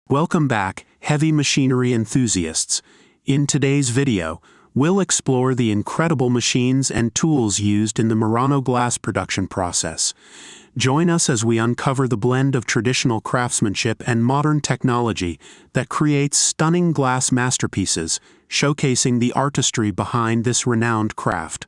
Welcome back, heavy machinery enthusiasts. In today's video, we'll explore the incredible machines and tools used in the Murano glass production process. Join us as we uncover the blend of traditional craftsmanship and modern technology that creates stunning glass masterpieces, showcasing the artistry behind this renowned craft.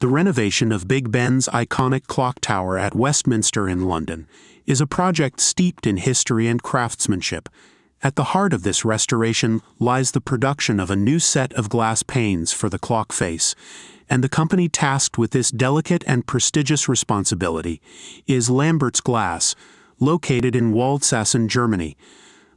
The renovation of Big Ben's iconic clock tower at Westminster in London is a project steeped in history and craftsmanship. At the heart of this restoration lies the production of a new set of glass panes for the clock face, and the company tasked with this delicate and prestigious responsibility is Lambert's Glass, located in Waldsassen, Germany.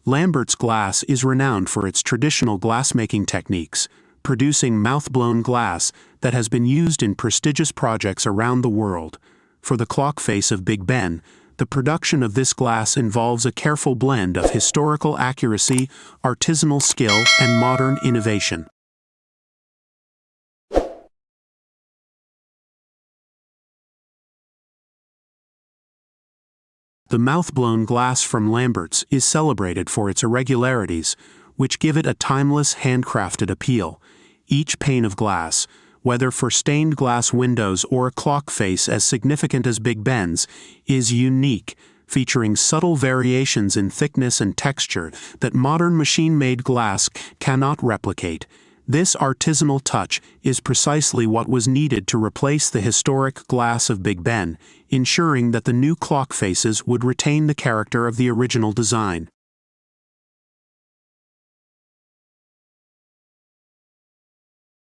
Lambert's Glass is renowned for its traditional glassmaking techniques, producing mouth-blown glass that has been used in prestigious projects around the world. For the clock face of Big Ben, the production of this glass involves a careful blend of historical accuracy, artisanal skill, and modern innovation. The mouth-blown glass from Lambert's is celebrated for its irregularities, which give it a timeless, handcrafted appeal. Each pane of glass, whether for stained glass windows or a clock face as significant as Big Ben's, is unique, featuring subtle variations in thickness and texture that modern machine-made glass cannot replicate. This artisanal touch is precisely what was needed to replace the historic glass of Big Ben, ensuring that the new clock faces would retain the character of the original design.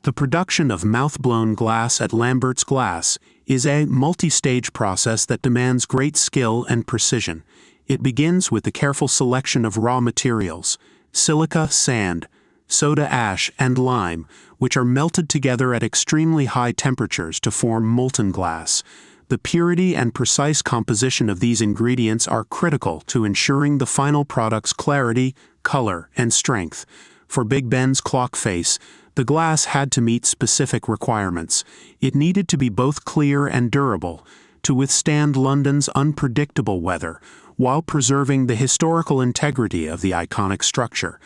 The production of mouth-blown glass at Lambert's Glass is a multi-stage process that demands great skill and precision. It begins with the careful selection of raw materials, silica, sand, soda ash, and lime, which are melted together at extremely high temperatures to form molten glass. The purity and precise composition of these ingredients are critical to ensuring the final product's clarity, color, and strength. For Big Ben's clock face, the glass had to meet specific requirements. It needed to be both clear and durable, to withstand London's unpredictable weather, while preserving the historical integrity of the iconic structure.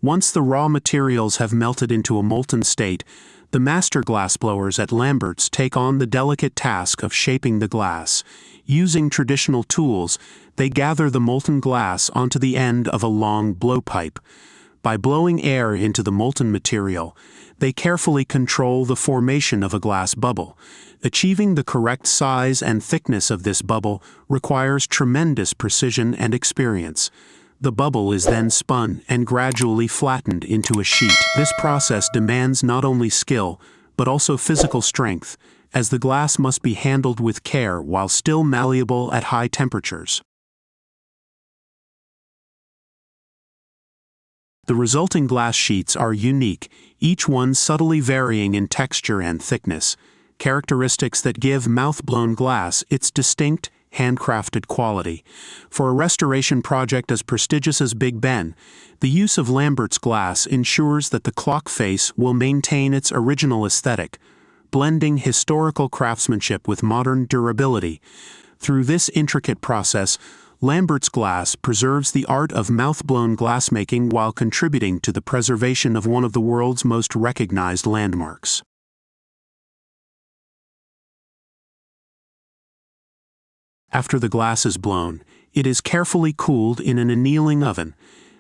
Once the raw materials have melted into a molten state, the master glassblowers at Lambert's take on the delicate task of shaping the glass. Using traditional tools, they gather the molten glass onto the end of a long blowpipe. By blowing air into the molten material, they carefully control the formation of a glass bubble. Achieving the correct size and thickness of this bubble requires tremendous precision and experience. The bubble is then spun and gradually flattened into a sheet. This process demands not only skill, but also physical strength, as the glass must be handled with care while still malleable at high temperatures. The resulting glass sheets are unique, each one subtly varying in texture and thickness, characteristics that give mouth-blown glass its distinct, handcrafted quality. For a restoration project as prestigious as Big Ben, the use of Lambert's glass ensures that the clock face will maintain its original aesthetic, blending historical craftsmanship with modern durability. Through this intricate process, Lambert's Glass preserves the art of mouth-blown glassmaking while contributing to the preservation of one of the world's most recognized landmarks. After the glass is blown, it is carefully cooled in an annealing oven.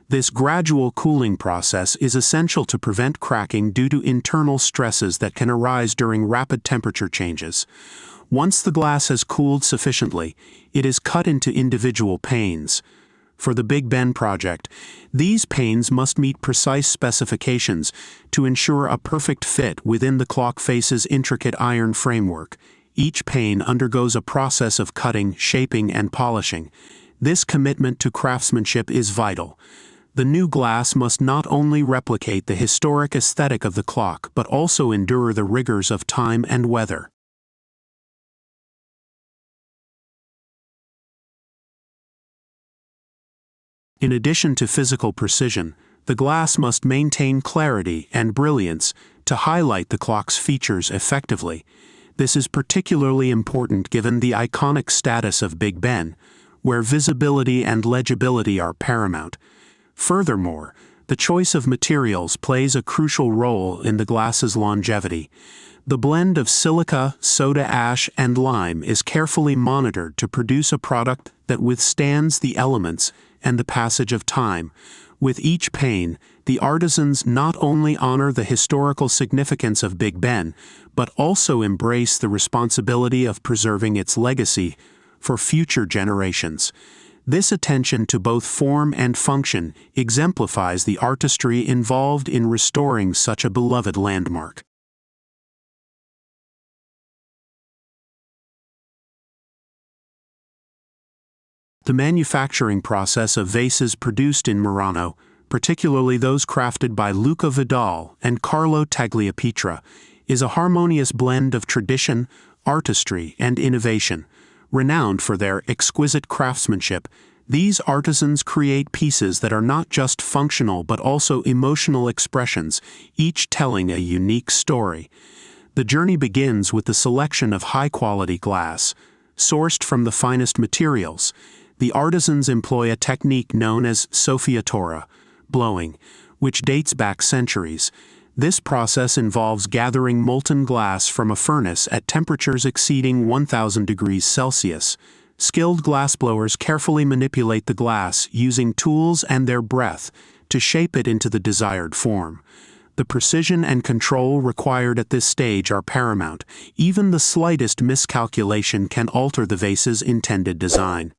This gradual cooling process is essential to prevent cracking due to internal stresses that can arise during rapid temperature changes. Once the glass has cooled sufficiently, it is cut into individual panes. For the Big Ben project, these panes must meet precise specifications to ensure a perfect fit within the clock face's intricate iron framework. Each pane undergoes a process of cutting, shaping, and polishing. This commitment to craftsmanship is vital. The new glass must not only replicate the historic aesthetic of the clock but also endure the rigors of time and weather. In addition to physical precision, the glass must maintain clarity and brilliance to highlight the clock's features effectively. This is particularly important given the iconic status of Big Ben, where visibility and legibility are paramount. Furthermore, the choice of materials plays a crucial role in the glass's longevity. The blend of silica, soda ash, and lime is carefully monitored to produce a product that withstands the elements and the passage of time. With each pane, the artisans not only honor the historical significance of Big Ben, but also embrace the responsibility of preserving its legacy for future generations. This attention to both form and function exemplifies the artistry involved in restoring such a beloved landmark. The manufacturing process of vases produced in Murano, particularly those crafted by Luca Vidal and Carlo Tagliapietra, is a harmonious blend of tradition, artistry, and innovation. Renowned for their exquisite craftsmanship, these artisans create pieces that are not just functional but also emotional expressions, each telling a unique story. The journey begins with the selection of high-quality glass. Sourced from the finest materials, the artisans employ a technique known as soffiatura, blowing, which dates back centuries. This process involves gathering molten glass from a furnace at temperatures exceeding 1000 degrees Celsius. Skilled glassblowers carefully manipulate the glass using tools and their breath to shape it into the desired form. The precision and control required at this stage are paramount. Even the slightest miscalculation can alter the vase's intended design.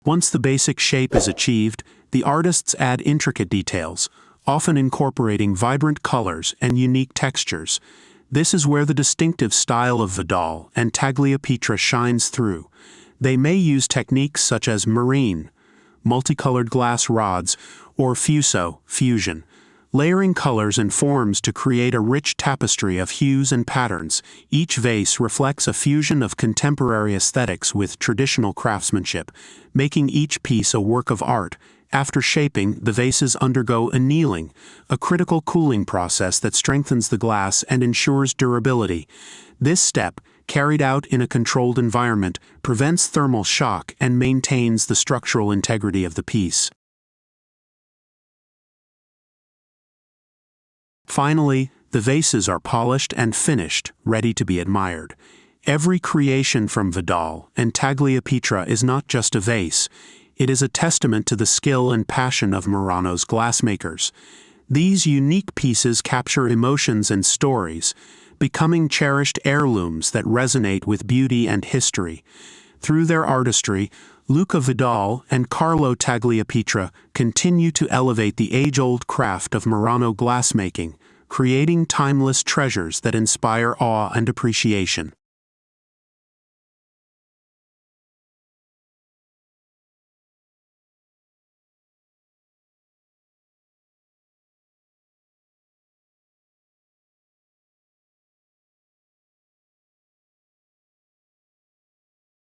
Once the basic shape is achieved, the artists add intricate details, often incorporating vibrant colors and unique textures. This is where the distinctive style of Vidal and Tagliapietra shines through. They may use techniques such as marine, multicolored glass rods, or fuso, fusion, layering colors and forms to create a rich tapestry of hues and patterns. Each vase reflects a fusion of contemporary aesthetics with traditional craftsmanship, making each piece a work of art. After shaping, the vases undergo annealing, a critical cooling process that strengthens the glass and ensures durability. This step, carried out in a controlled environment, prevents thermal shock and maintains the structural integrity of the piece. Finally, the vases are polished and finished, ready to be admired. Every creation from Vidal and Tagliapietra is not just a vase. It is a testament to the skill and passion of Murano's glassmakers. These unique pieces capture emotions and stories, becoming cherished heirlooms that resonate with beauty and history. Through their artistry, Luca Vidal and Carlo Tagliapietra continue to elevate the age-old craft of Murano glassmaking, creating timeless treasures that inspire awe and appreciation.